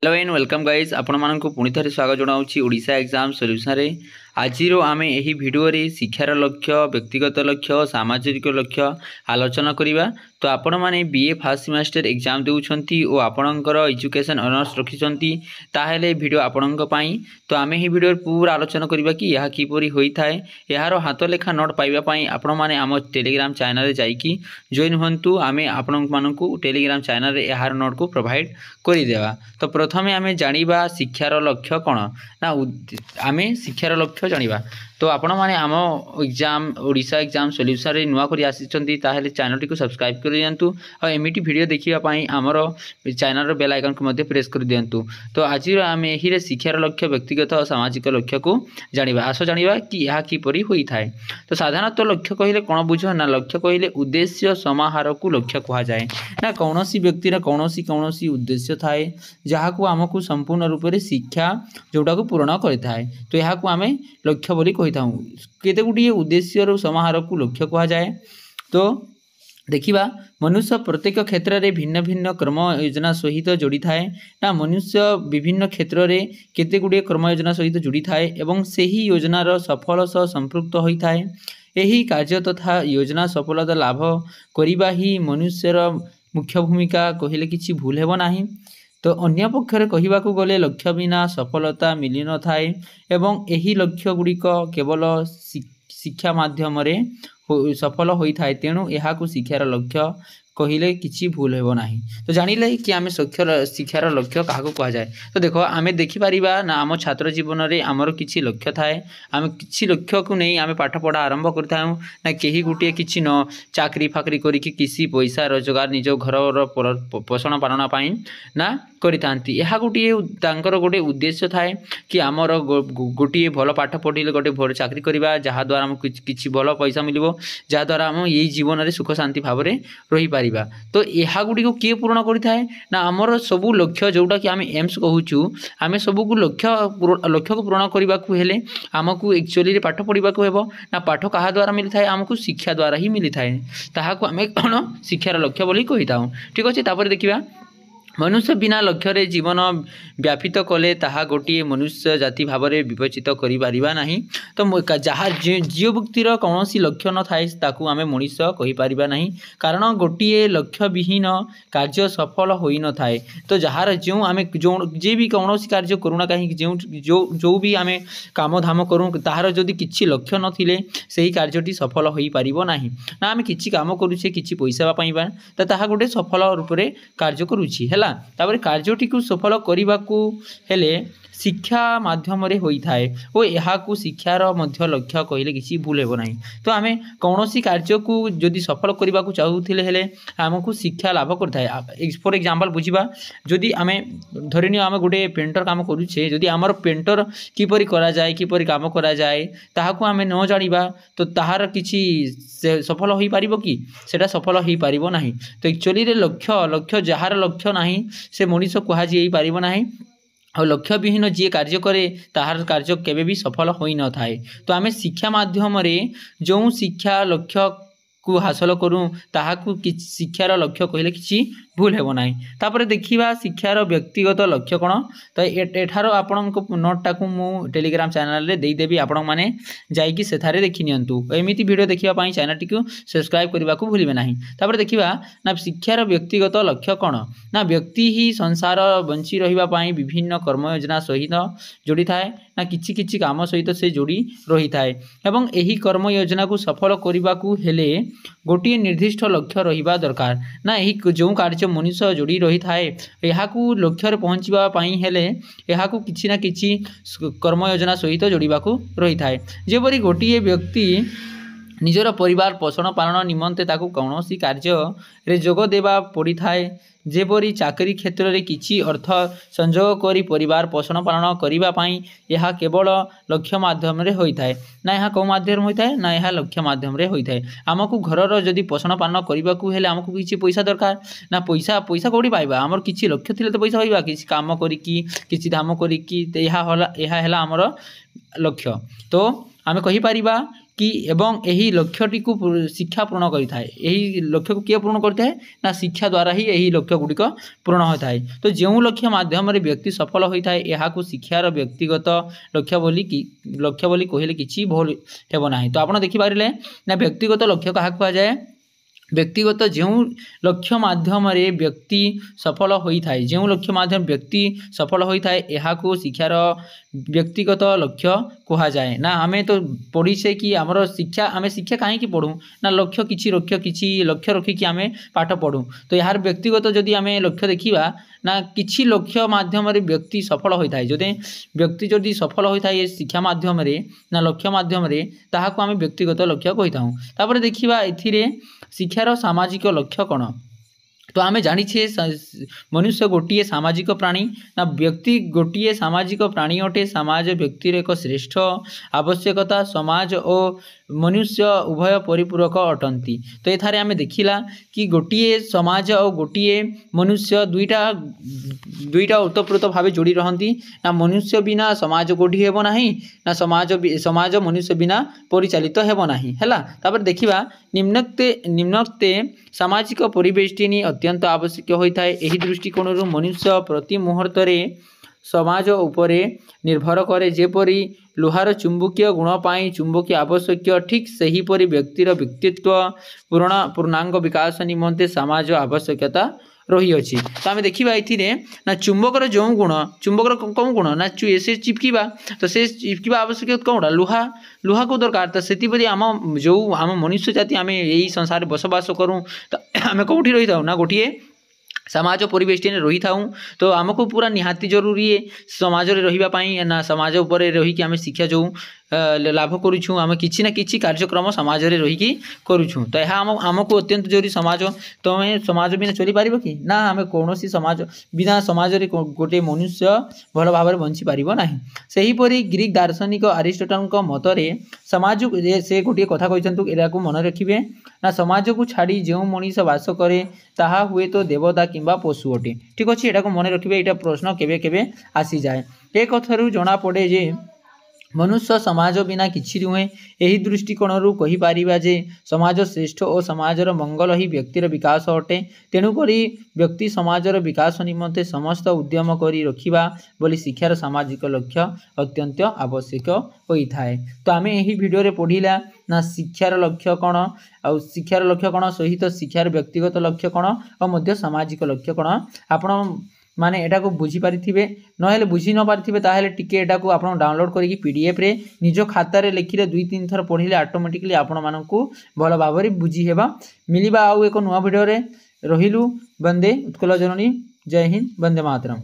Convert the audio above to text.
Hello and welcome guys आपण मानक पुणी थे स्वागत जनाऊँगी ओडिशा एग्जाम सॉल्यूशन रे। आज आम यही भिडियो शिक्षार लक्ष्य व्यक्तिगत लक्ष्य सामाजिक लक्ष्य आलोचना करवा। तो आपण मैंने बीए फर्स्ट सेमेस्टर एग्जाम देउछंती और आपणकर एजुकेशन ऑनर्स रखिछंती ताहेले भिडियो आपणक पई। तो आम ही भिडियो पूरा आलोचना करवा कि यह किपरि होता है। यार हाथ लेखा नोट पाइबा पई आपण माने आम टेलीग्राम चैनल रे जाइकी जॉइन होंतु। आम आपण मानकु टेलीग्राम चैनल रे यार नोट को प्रोवाइड करदेवा। तो प्रथमे आम जानिबा शिक्षार लक्ष्य कौन ना आम शिक्षार लक्ष्य जानिबा। तो आपण माने आम एग्जाम ओडिशा एग्जाम सॉल्यूशन रे नुआ करी आसिचंती ताहेले चैनल टी को सब्सक्राइब कर दियंतु और एमिटी वीडियो देखिबा पई हमर चैनल रो बेल आइकन को मध्ये प्रेस कर दियंतु। तो आज आम एही रे शिक्षार लक्ष्य व्यक्तिगत और सामाजिक लक्ष्य को जानिबा। आसो जानिबा कि यह किपरि होई थाए। तो साधारणतः लक्ष्य कहिले कोन बुझ ना लक्ष्य कहिले उद्देश्य समाहार को लक्ष्य कहा जाए ना कौनसी व्यक्तिर कौनसी उद्देश्य थाए जहाँ को आमको संपूर्ण रूप से शिक्षा जोटा को पूर्ण करता है। तो यह आम लक्ष्य बोली कही था केते गुटी उद्देश्य समाहार को लक्ष्य कहा जाए। तो देखिबा मनुष्य प्रत्येक क्षेत्र में भिन्न भिन्न कर्म योजना सहित जोड़ी थाए ना मनुष्य विभिन्न क्षेत्र में केते गुडी कर्म योजना सहित जोड़ी थाए एवं सेही योजनार सफल सह संपृक्त होता है। यही कार्य तथा योजना सफलता लाभ करिबा ही मनुष्यर मुख्य भूमिका कहले किछि भूल हेबो नाही। तो अन्य पक्षरे कहबाकू गले लक्ष्य बिना सफलता मिली न थाए एवं यही लक्ष्य गुड़िक केवल शिक्षा माध्यम सफल होता है। तेणु यह शिक्षार लक्ष्य कहले किसी भूल हेबो नाही। तो जानिले कि आम शिक्षार लक्ष्य क्या कह जाए। तो देखो आम देखिपर ना आम छात्र जीवन में आमर किसी लक्ष्य थाए आम किसी लक्ष्य को नहीं आम पाठ पढ़ा आरंभ करता ना कहीं गोटे किसी न चाकरी फाकरी करके किसी पैसा रोजगार निज घर पोषण पालना पाई ना करती। यह गोटे गोटे उद्देश्य थाए कि आमर गोटे भल पाठ पढ़े गोटे भल चाकरी करवा जहाँ द्वारा आम किसी भल पैसा मिल जहाँद्वारा आम यही जीवन में सुख शांति भाव में रही पार। तो यह गुड़ी को किए पूर्ण करता ना आमर सबू लक्ष्य जोटा कि आम एम्स कहूँ आम सबू को लक्ष्य को पूर्ण करने को हेले आमको एक्चुअली पाठ पढ़ा को ना पाठ क्या द्वारा मिलता है आमको शिक्षा द्वारा ही मिलता है। ताहाको आम कौन शिक्षार लक्ष्य बोली कही था। ठीक अच्छे तापर देखिबा मनुष्य बिना लक्ष्य रे जीवन व्यापित कले ताहा गोटे मनुष्य जाति भाव में विवेचित करि परिबा नाही। तो जहाँ जो व्यक्तिर कौन लक्ष्य न थाए ताकू आमे मनुष्य कहि परिबा नाही कारण गोटे लक्ष्य विहीन कार्य सफल होई न थाए। तो जहाँ जो आमे जो जे भी कौन कार्य करूना कहीं जो जो जो भी आमे काम धाम करूँ ताहार जदि किछि लक्ष्य नथिले सेही कार्यटी सफल होई परिबो नाही ना आमे किछि काम करूछे किछि पैसा पाइबा तो ताहा गोटे सफल रूप में कार्य करूछि है। तापर कार्यटी को सफल करने को हेले शिक्षा माध्यम रे होता है और यह को शिक्षार मध्य लक्ष्य कहले किसी भूल हेबो नाही। तो आमे कौनसी कार्य को जदि सफल करने को चाहूले हेले आमको शिक्षा लाभ करता है। फॉर एग्जांपल बुझिबा जदि आमे धरिनि आमे गोटे पेंटर काम करूछे जदि आमर पेंटर किपरि करा जाए किपरि काम करा जाए ताहाको आमे न जानिबा तो ताहार किछि सफल होई पारिबो कि सेटा सफल होई पारिबो नाही। तो एक्चुअली रे लक्ष्य जहार लक्ष्य नाही से मनुष्य कहा जाई पारिबो नाही और लक्ष्य विहीन जी कार्य करे ताहार कार्य केबे भी सफल होई न थाए। तो आमे शिक्षा माध्यम रे जो शिक्षा लक्ष्य को हासिल करूँ ताहाकू शिक्षार लक्ष्य कहले किसी भूल हेबो नाही। तापर देखिबा शिक्षार व्यक्तिगत लक्ष्य कौन। तो एठार आपण नोटा को मु टेलीग्राम चैनल रे देई देबी आपण माने जाईकी सेथारे देखि नियंतु। एमिति वीडियो देखिबा पई चैनल टी को सब्सक्राइब करबा को भूलिबे नाही। तापर देखिबा ना शिक्षार व्यक्तिगत लक्ष्य कौन ना व्यक्ति ही संसार बंची रहिबा पई विभिन्न कर्म योजना सहित जोड़ी थाए ना किछि किछि काम सहित से जोड़ी रही थाए एवं एही कर्म योजना को सफल करबा को हेले गोटे निर्दिष्ट लक्ष्य रहिबा दरकार ना एही जो कार्य मनुष्य जोड़ी रही थाए यह लक्ष्य पहुँचवा हेले यह किसी ना किसी कर्म योजना सहित जोड़वा रही थाए। जेपरी गोटे व्यक्ति निजर परिवार पोषण पालन निमंते ताकू कौनसी कार्य रे जोग देवा पड़ी थाए जेपरी चाकरी क्षेत्र में किसी अर्थ संयोग करी परिवार पोषण पालन करिबा पई यह केवल लक्ष्य माध्यम रे होई थाए ना यह कौ माध्यम होई थाए ना यह लक्ष्य माध्यम रे होई थाए। आमको घरर जदि पोषण पालन करबा को हेले आमको किछि पैसा दरकार ना पैसा कोडी पाइबा आमर किछि लक्ष्य थिले तो पैसा होइबा किछि काम करिकी किछि धाम करिकी यह हला आमर लक्ष्य। तो आमे कहि परिबा कि एवं यही लक्ष्यटी को शिक्षा पूर्ण करें यही लक्ष्य को किए पूर्ण करता है ना शिक्षा द्वारा ही यही लक्ष्य गुड़िक पूर्ण होता है। तो जो लक्ष्य माध्यम व्यक्ति सफल होता है यह शिक्षार व्यक्तिगत लक्ष्य बोली कहले किसी भूल हेब ना। तो आप देखिपारे ना व्यक्तिगत लक्ष्य क्या कहुए व्यक्तिगत जो लक्ष्य माध्यम व्यक्ति सफल होता है जो लक्ष्य माध्यम व्यक्ति सफल होता है यह शिक्षार व्यक्तिगत लक्ष्य कह जाए ना। आम तो पढ़ीसे कि आमर शिक्षा आम शिक्षा कहीं पढ़ू ना लक्ष्य किसी लक्ष्य रखिकी आम पाठ पढ़ू। तो यार व्यक्तिगत जदि आम लक्ष्य देखा ना किसी लक्ष्य माध्यम व्यक्ति सफल होता है जदि व्यक्ति जदि सफल होता है शिक्षा माध्यम ना लक्ष्य माध्यम ताहाको आम व्यक्तिगत लक्ष्य कही था। देखा ए शिक्षार सामाजिक लक्ष्य कौन। तो आम जाचे मनुष्य गोटे सामाजिक प्राणी ना व्यक्ति गोटे सामाजिक प्राणी अटे। समाज व्यक्तिर एक श्रेष्ठ आवश्यकता समाज और मनुष्य उभय परिपूरक अटंती। तो ये आम देखला कि गोटे समाज और गोटे मनुष्य दुईटा ओतप्रोत भाव जोड़ी रहती ना मनुष्य बिना समाज गढ़ी हेब ना ना समाज मनुष्य बिना परिचालित हेब ना है। देखा निम्नोक्ते सामाजिक परिवेष्टि अत्यंत आवश्यक होता है। यही दृष्टिकोण मनुष्य प्रति मुहूर्त समाज उपरे निर्भर करे जेपरी लुहार चुंबकीय गुण पाई चुंबकीय आवश्यक ठीक सेहीपरि व्यक्तिर व्यक्तित्व पूर्णांग विकास निमंते समाज आवश्यकता रही अच्छी। तो आम देखा ये ना चुंबकर जो गुण चुंबकर कौन गुण ना से चिपकवा तो से चिपकवा आवश्यक कौन लुहा को दरकार। तो से आम जो आम मनुष्य जाति आम यही संसार बसवास करूँ तो आम कौटी रही था ना गोटे समाज परिवेष्टि रही था। तो आमको पूरा निहाती जरूरी है समाज रही ना समाज उपर रहीकि आम शिक्षा जो लाभ करुँ आम किसी ना किसी कार्यक्रम समाज में रहीकि करुँ। तो यह आमको अत्यंत जरूरी समाज। तो आम समाज बिना चली पार कि ना आम कौन समाज बिना समाज गोटे मनुष्य भल भाव बंची पार ना। सेहीपरि ग्रीक दार्शनिक अरिस्टोटल मतरे समाज से गोटे कथा कहते यहाँ मन रखिए ना समाज को छाड़ी जो मनीष बास करे ताहा हुए तो देवता किंबा पशु अटे। ठीक अच्छे यहाँ मन रखिए यहाँ प्रश्न केवे केवे आसी जाए। एक कथारू जना पड़े जे मनुष्य समाज बिना किछि नुहे। यही दृष्टिकोण कहीपर जे समाज श्रेष्ठ और समाजर मंगल ही व्यक्तिर विकास अटे। तेणुक व्यक्ति समाजर विकास निमंते समस्त उद्यम करी रखिबा बोली शिक्षार सामाजिक लक्ष्य अत्यंत आवश्यक होता है। तो आम यही भिडियो रे पढ़िला ना शिक्षार लक्ष्य कौन आ शिक्षार लक्ष्य कौन सहित शिक्षार व्यक्तिगत लक्ष्य कौन और सामाजिक लक्ष्य कौन आपण माने एटा को बुझी पारिथिबे नहेले बुझी न पारिथिबे ताहेले टिके एटा को आपण डाउनलोड करिकि पीडीएफ रे निज खाता रे लिखिले 2-3 थर पढ़िले ऑटोमेटिकली आपण मानकू भल भाव में बुझी हेबा मिलिबा। आउ एक नुआ वीडियो रे रहिलु। वंदे उत्कल जननी। जय हिंद। वंदे मातरम।